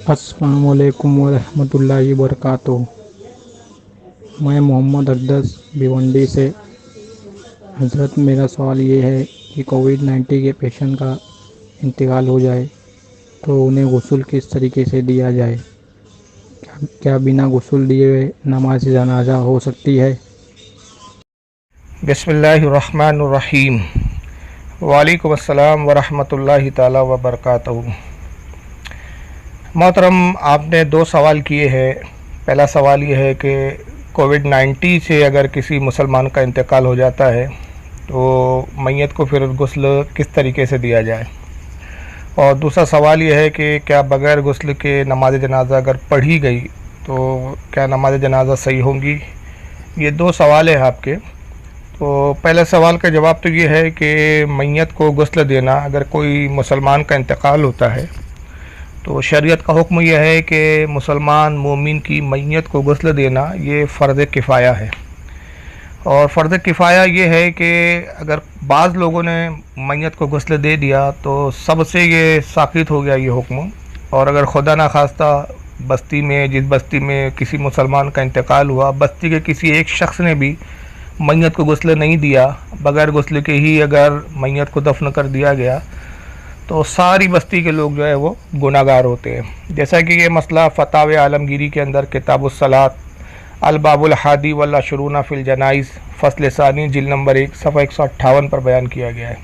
अस्सलामुअलैकुम वरहमतुल्लाहि वबरकातुहू। मैं मोहम्मद अक़दस भिवंडी से। हज़रत, मेरा सवाल ये है कि कोविड-19 के पेशेंट का इंतकाल हो जाए तो उन्हें गुस्ल किस तरीके से दिया जाए? क्या बिना गुस्ल दिए हुए नमाज जनाजा हो सकती है? बिस्मिल्लाहिर्रहमानिर्रहीम। वालेकुम अस्सलाम वरहमतुल्लाहि ताला वबरकातुहू। मोहतरम, आपने दो सवाल किए हैं। पहला सवाल ये है कि कोविड-19 से अगर किसी मुसलमान का इंतकाल हो जाता है तो मैयत को फिर गुस्ल किस तरीके से दिया जाए, और दूसरा सवाल ये है कि क्या बग़ैर गुस्ल के नमाज जनाजा अगर पढ़ी गई तो क्या नमाज जनाजा सही होंगी। ये दो सवाल है आपके। तो पहले सवाल का जवाब तो ये है कि मैयत को गुस्ल देना, अगर कोई मुसलमान का इंतकाल होता है तो शरीयत का हुक्म यह है कि मुसलमान मोमिन की मैयत को गुस्ल देना ये फ़र्ज़ किफ़ाया है। और फ़र्ज़ किफ़ाया ये है कि अगर बाज़ लोगों ने मैयत को गुस्ल दे दिया तो सबसे ये साक़ित हो गया ये हुक्म। और अगर खुदा ना खास्ता बस्ती में, जिस बस्ती में किसी मुसलमान का इंतकाल हुआ, बस्ती के किसी एक शख्स ने भी मैयत को गुस्ल नहीं दिया, बग़ैर गुस्ल के ही अगर मैयत को दफन कर दिया गया, तो सारी बस्ती के लोग जो है वो गुनाहगार होते हैं। जैसा कि ये मसला फ़तावे आलमगीरी के अंदर किताबुस सलात अल बाबुल हादी वल अशरूना फिल जनाइज़ फ़स्ल सानी जिल्द नंबर 1 सफ़ा 158 पर बयान किया गया है।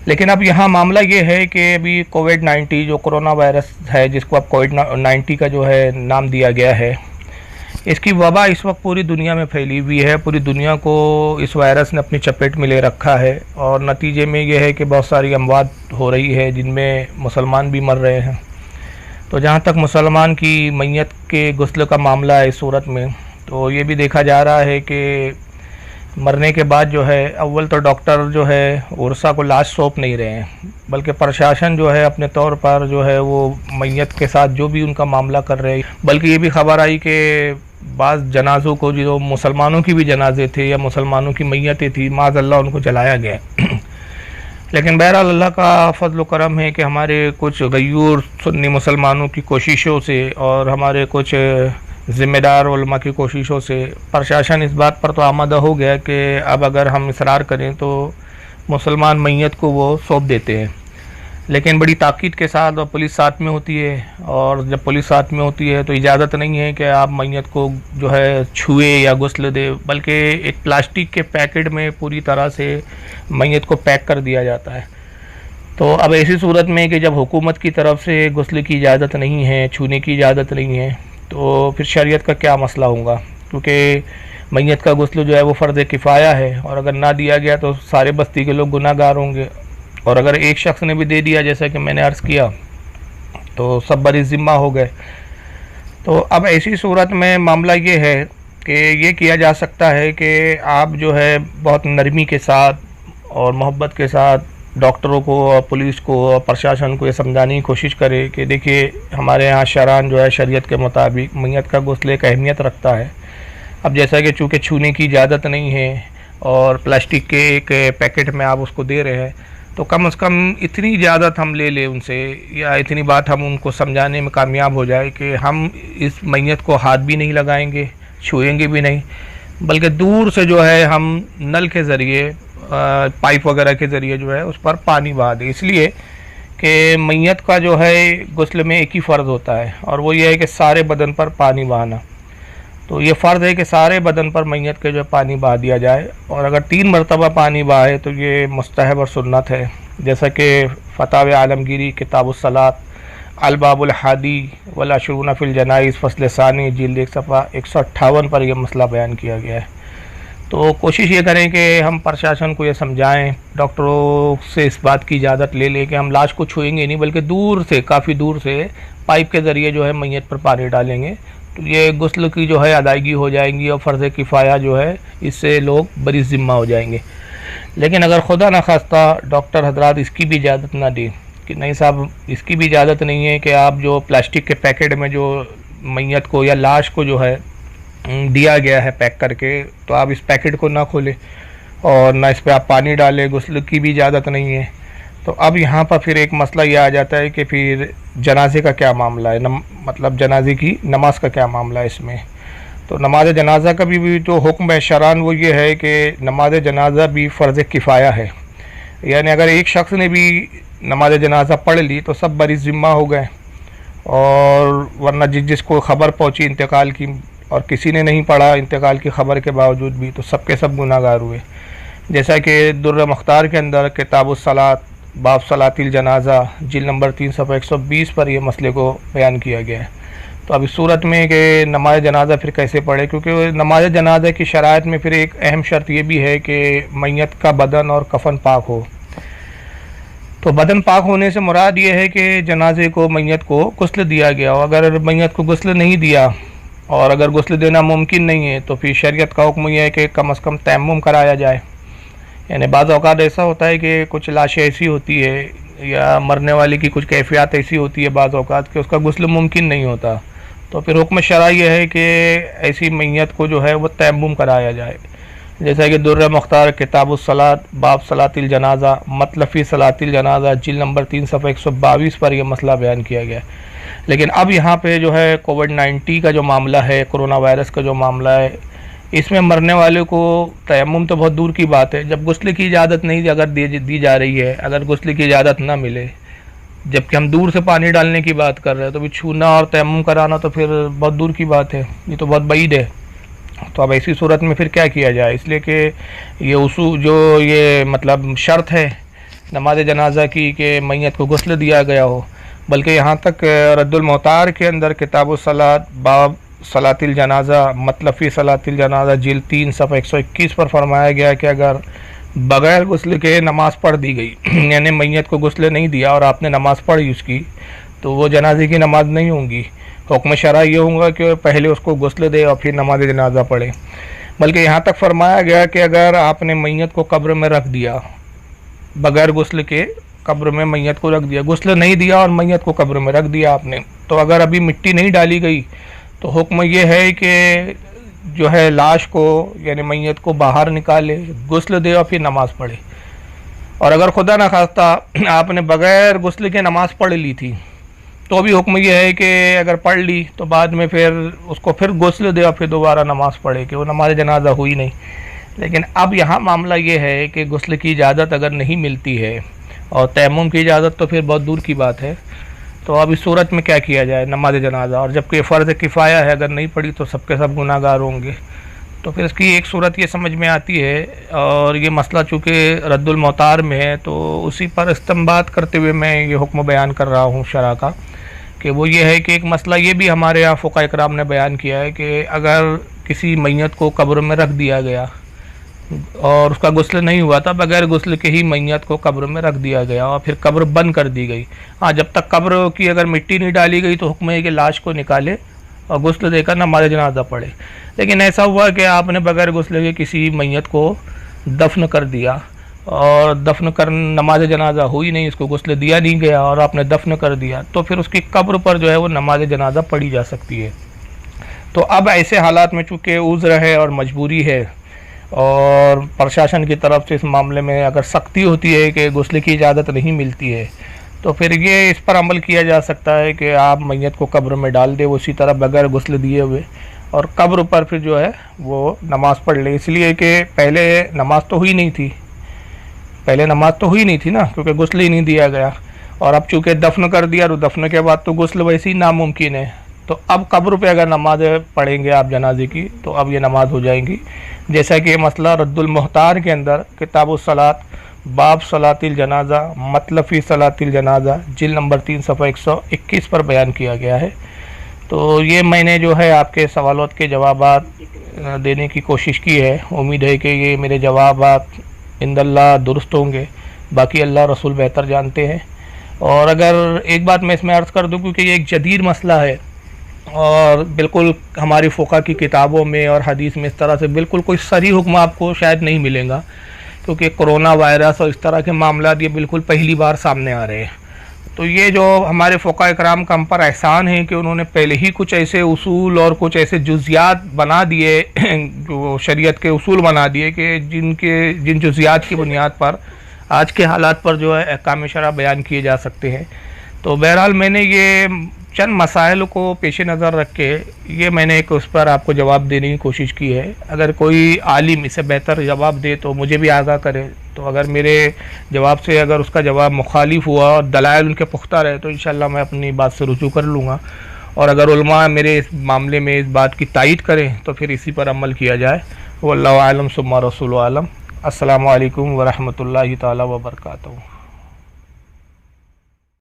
लेकिन अब यहाँ मामला ये है कि अभी कोविड-19 जो कोरोना वायरस है, जिसको अब कोविड-19 का जो है नाम दिया गया है, इसकी वबा इस वक्त पूरी दुनिया में फैली हुई है। पूरी दुनिया को इस वायरस ने अपनी चपेट में ले रखा है और नतीजे में यह है कि बहुत सारी अमवात हो रही है जिनमें मुसलमान भी मर रहे हैं। तो जहाँ तक मुसलमान की मैयत के गुस्ल का मामला है इस सूरत में, तो ये भी देखा जा रहा है कि मरने के बाद जो है अव्वल तो डॉक्टर जो है उर्सा को लाश सौंप नहीं रहे हैं, बल्कि प्रशासन जो है अपने तौर पर जो है वो मैयत के साथ जो भी उनका मामला कर रहे हैं। बल्कि ये भी खबर आई कि बाज़ जनाज़ों को, जो मुसलमानों की भी जनाजे थे या मुसलमानों की मैयतें थी, माज़अल्लाह उनको जलाया गया। लेकिन बहरहाल अल्लाह का फ़ज़्ल व करम है कि हमारे कुछ गयूर सुन्नी मुसलमानों की कोशिशों से और हमारे कुछ ज़िम्मेदार उलमा की कोशिशों से प्रशासन इस बात पर तो आमादा हो गया कि अब अगर हम इसरार करें तो मुसलमान मैयत को वो सौंप देते हैं। लेकिन बड़ी ताक़ीद के साथ, और पुलिस साथ में होती है, और जब पुलिस साथ में होती है तो इजाज़त नहीं है कि आप मैयत को जो है छुए या गुस्ल दे, बल्कि एक प्लास्टिक के पैकेट में पूरी तरह से मैयत को पैक कर दिया जाता है। तो अब ऐसी सूरत में कि जब हुकूमत की तरफ से गुस्ल की इजाज़त नहीं है, छूने की इजाज़त नहीं है, तो फिर शरीयत का क्या मसला होगा, क्योंकि मैयत का गुस्ल जो है वो फ़र्ज़ किफ़ाया है और अगर ना दिया गया तो सारे बस्ती के लोग गुनाहगार होंगे। और अगर एक शख्स ने भी दे दिया, जैसा कि मैंने अर्ज़ किया, तो सब बरी ज़िम्मा हो गए। तो अब ऐसी सूरत में मामला ये है कि ये किया जा सकता है कि आप जो है बहुत नरमी के साथ और मोहब्बत के साथ डॉक्टरों को और पुलिस को और प्रशासन को ये समझाने की कोशिश करें कि देखिए, हमारे यहाँ शरान जो है शरीयत के मुताबिक मैयत का गुस्ल एक अहमियत रखता है। अब जैसा कि चूँकि छूने की इजाज़त नहीं है और प्लास्टिक के एक पैकेट में आप उसको दे रहे हैं, तो कम से कम इतनी इजाज़त हम ले लें उनसे, या इतनी बात हम उनको समझाने में कामयाब हो जाए कि हम इस मैयत को हाथ भी नहीं लगाएंगे, छुएंगे भी नहीं, बल्कि दूर से जो है हम नल के ज़रिए, पाइप वगैरह के ज़रिए जो है उस पर पानी बहा दें। इसलिए कि मैयत का जो है गुस्ल में एक ही फ़र्ज़ होता है, और वो ये है कि सारे बदन पर पानी बहाना। तो ये फ़र्ज़ है कि सारे बदन पर मैयत के जो पानी बहा दिया जाए, और अगर 3 मरतबा पानी बहाए तो ये मुस्तहब और सुन्नत है। जैसा कि फ़तावे आलमगीरी किताबुस सलात अल बाबुल हादी वल अशरूना फिल जनाइज़ फ़स्ल सानी जिल्द 1 सफ़ा 158 पर यह मसला बयान किया गया है। तो कोशिश ये करें कि हम प्रशासन को ये समझाएं, डॉक्टरों से इस बात की इजाज़त ले लें कि हम लाश को छुएंगे नहीं, बल्कि दूर से, काफ़ी दूर से पाइप के ज़रिए जो है मैयत पर पानी डालेंगे, तो ये गुस्ल की जो है अदायगी हो जाएंगी और फ़र्ज़ किफ़ाया जो है इससे लोग बरी ज़िम्मा हो जाएंगे। लेकिन अगर खुदा न खास्ता डॉक्टर हजरात इसकी भी इजाज़त ना दें कि नहीं साहब, इसकी भी इजाज़त नहीं है कि आप जो प्लास्टिक के पैकेट में जो मैयत को या लाश को जो है दिया गया है पैक करके, तो आप इस पैकेट को ना खोलें और ना इस पर आप पानी डालें, गुस्ल की भी इजाज़त नहीं है। तो अब यहाँ पर फिर एक मसला ये आ जाता है कि फिर जनाजे का क्या मामला है, मतलब जनाजे की नमाज का क्या मामला है इसमें। तो नमाज जनाजा का भी जो हुक्म है शरान वो ये है कि नमाज जनाजा भी फ़र्ज़ किफ़ाया है, यानी अगर एक शख्स ने भी नमाज जनाजा पढ़ ली तो सब बरी ज़िम्मा हो गए, और वरना जिसको ख़बर पहुंची इंतकाल की और किसी ने नहीं पढ़ा इंतकाल की ख़बर के बावजूद भी, तो सब के सब गुनाहगार हुए। जैसा कि दुर्र मुख्तार के अंदर किताबुस सलात बाब सलातिल जनाजा जिल्द नंबर 3 सफ़ा 120 पर यह मसले को बयान किया गया है। तो अब इस सूरत में कि नमाज जनाजा फिर कैसे पढ़े, क्योंकि नमाज जनाजा की शराइत में फिर एक अहम शर्त ये भी है कि मैयत का बदन और कफन पाक हो। तो बदन पाक होने से मुराद ये है कि जनाजे को मैयत को गुस्ल दिया गया हो। अगर मैयत को गुस्ल नहीं दिया और अगर गुस्ल देना मुमकिन नहीं है तो फिर शरीयत का हुक्म यह है कि कम से कम तयम्मुम कराया जाए। यानी बाज़ औक़ात ऐसा होता है कि कुछ लाशें ऐसी होती है या मरने वाले की कुछ कैफियत ऐसी होती है बाज़ औक़ात कि उसका गुस्ल मुमकिन नहीं होता, तो फिर हुक्म शरअ ये है कि ऐसी मैयत को जो है वो तयम्मुम कराया जाए। जैसा कि दुर्र मुख्तार किताबुस सलात बाब सलातिल जनाजा मतलब फ़ी सलातिल जनाजा जिल्द नंबर 3 सफ़ा 122 पर यह मसला बयान किया गया। लेकिन अब यहाँ पे जो है कोविड-19 का जो मामला है, कोरोना वायरस का जो मामला है, इसमें मरने वाले को तयम्मुम तो बहुत दूर की बात है, जब गुस्ल की इजाज़त नहीं अगर दी जा रही है, अगर गुस्ल की इजाज़त ना मिले, जबकि हम दूर से पानी डालने की बात कर रहे हैं, तो भी छूना और तयम्मुम कराना तो फिर बहुत दूर की बात है, ये तो बहुत बईद है। तो अब ऐसी सूरत में फिर क्या किया जाए, इसलिए कि ये उसूल जो ये मतलब शर्त है नमाज जनाजा की कि मैयत को गुस्ल दिया गया हो, बल्कि यहाँ तक रद्दुल मोहतार के अंदर किताबुस सलात बाब सलातिल जनाजा मतलब फ़ी सलातिल जनाजा जिल्द 3 सफ़ा 121 पर फरमाया गया कि अगर बग़ैर गुस्ल के नमाज़ पढ़ दी गई यानी मैयत को गुस्ल नहीं दिया और आपने नमाज़ पढ़ी उसकी, तो वो जनाजे की नमाज नहीं होंगी। हुक्म शरअ ये होगा कि पहले उसको गुस्ल दे और फिर नमाज जनाजा पढ़े। बल्कि यहाँ तक फरमाया गया कि अगर आपने मैयत को कब्र में रख दिया, बग़ैर गुस्ल के कब्र में मैयत को रख दिया, गुस्ल नहीं दिया और मैयत को कब्र में रख दिया आपने, तो अगर अभी मिट्टी नहीं डाली गई तो हुक्म ये है कि जो है लाश को यानी मैयत को बाहर निकाले, गुस्ल दे और फिर नमाज़ पढ़े। और अगर खुदा न खास्ता आपने बग़ैर गुस्ल के नमाज़ पढ़ ली थी तो भी हुक्म यह है कि अगर पढ़ ली तो बाद में फिर उसको फिर गुस्ल दे और फिर दोबारा नमाज़ पढ़े, कि वो नमाज जनाजा हुई नहीं। लेकिन अब यहाँ मामला ये है कि गुस्ल की इजाज़त अगर नहीं मिलती है और तयम्मुम की इजाज़त तो फिर बहुत दूर की बात है, तो अब इस सूरत में क्या किया जाए नमाज जनाजा, और जबकि फ़र्ज़ किफ़ाया है, अगर नहीं पढ़ी तो सबके सब गुनाहगार होंगे। तो फिर इसकी एक सूरत ये समझ में आती है, और ये मसला चूँकि रद्दुल मोहतार में है तो उसी पर इस्तिंबात करते हुए मैं ये हुक्म बयान कर रहा हूँ शरअ का, कि वो ये है कि एक मसला ये भी हमारे यहाँ फ़ुक़हा इकराम ने बयान किया है कि अगर किसी मैयत को कब्र में रख दिया गया और उसका गुस्ल नहीं हुआ था, बगैर गुस्ल के ही मैयत को कब्र में रख दिया गया और फिर कब्र बंद कर दी गई। हाँ, जब तक कब्र की अगर मिट्टी नहीं डाली गई तो हुक्म है कि लाश को निकाले और गुस्ल देकर नमाज जनाजा पढ़े। लेकिन ऐसा हुआ कि आपने बगैर गुस्ल के किसी मैयत को दफन कर दिया और दफन कर नमाज जनाजा हुई नहीं, इसको गुस्ल दिया नहीं गया और आपने दफन कर दिया, तो फिर उसकी कब्र पर जो है वो नमाज जनाजा पढ़ी जा सकती है। तो अब ऐसे हालात में चूँकि उज़्र है और मजबूरी है और प्रशासन की तरफ से इस मामले में अगर सख्ती होती है कि गुस्ल की इजाज़त नहीं मिलती है, तो फिर ये इस पर अमल किया जा सकता है कि आप मैयत को कब्र में डाल दे उसी तरह बगैर गुस्ल दिए हुए, और कब्र पर फिर जो है वो नमाज़ पढ़ ले। इसलिए कि पहले नमाज तो हुई नहीं थी, पहले नमाज तो हुई नहीं थी ना, क्योंकि गुस्ल ही नहीं दिया गया, और अब चूँकि दफन कर दिया और दफन के बाद तो गुस्ल वैसे ही नामुमकिन है, तो अब कब्र पे अगर नमाज पढ़ेंगे आप जनाजे की तो अब ये नमाज हो जाएंगी। जैसा कि ये मसला रद्दुल मोहतार के अंदर किताबुस सलात बाब सलातिल जनाजा मतलब फ़ी सलातिल जनाजा जिल्द नंबर 3 सफ़ा 121 पर बयान किया गया है। तो ये मैंने जो है आपके सवालों के जवाबात देने की कोशिश की है। उम्मीद है कि ये मेरे जवाबात इंदल्लाह दुरुस्त होंगे, बाकी अल्लाह रसूल बेहतर जानते हैं। और अगर एक बात मैं इसमें अर्ज़ कर दूँ, क्योंकि ये एक जदीद मसला है और बिल्कुल हमारी फ़ुक़हा की किताबों में और हदीस में इस तरह से बिल्कुल कोई सही हुक्म आपको शायद नहीं मिलेगा, क्योंकि कोरोना वायरस और इस तरह के मामला ये बिल्कुल पहली बार सामने आ रहे हैं। तो ये जो हमारे फ़ुक़हा इकराम का हम पर एहसान है कि उन्होंने पहले ही कुछ ऐसे उसूल और कुछ ऐसे जुज़ियात बना दिए जो शरीयत के उसूल बना दिए कि जिन जुज़ियात की बुनियाद पर आज के हालात पर जो है अहकाम शरअ बयान किए जा सकते हैं। तो बहरहाल मैंने ये चंद मसाइल को पेश नज़र रख के ये मैंने एक उस पर आपको जवाब देने की कोशिश की है। अगर कोई आलिम इसे बेहतर जवाब दे तो मुझे भी आगाह करे। तो अगर मेरे जवाब से अगर उसका जवाब मुखालिफ हुआ और दलाइल उनके पुख्ता रहे तो इंशाअल्लाह मैं अपनी बात से रुजू कर लूँगा। और अगर उलमा मेरे इस मामले में इस बात की तायीद करें तो फिर इसी पर अमल किया जाए। वल्लाहु आलम सुम्मा रसूलु आलम। अस्सलामु अलैकुम व रहमतुल्लाहि ताला व बरकातहू।